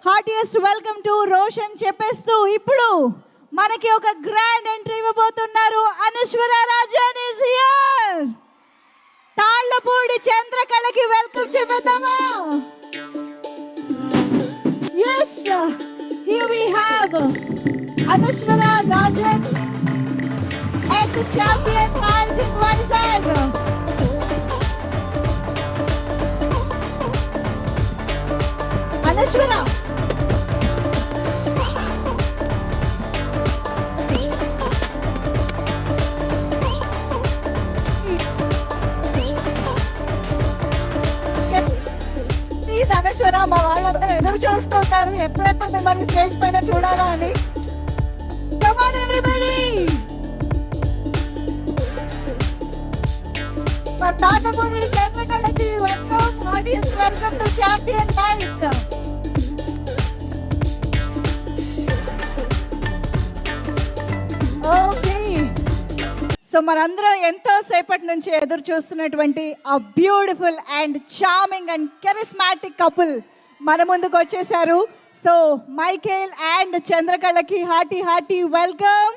Heartiest welcome to Roshan చెప్పేస్తూ ఇప్పుడు మనకి ఒక గ్రాండ్ ఎంట్రీ ఇవ్వబోతున్నారు. Anushwara Rajan is here. తాళ్ళపూడి చంద్రకళకి వెల్కమ్ చెప్పేద్దామా? yes, here we have Anushwara Rajan and the champion fight in Vizag. Anushwara, please Anushwara, మా వాళ్ళందరూ ఎదురు చూస్తుంటారు ఎప్పుడెప్పుడు మిమ్మల్ని స్టేజ్ పైన చూడాలా అని. Come on everybody. మా తాతపూడి చంద్రకళకి welcome. Audience welcome to champion night. Okay, so మనందరం ఎంతో సేపటి నుంచి ఎదురు చూస్తున్నటువంటి ఆ beautiful and charming and charismatic couple మన ముందుకు వచ్చేసారు. సో మైకేల్ అండ్ చంద్రకళకి హార్టీ వెల్కమ్.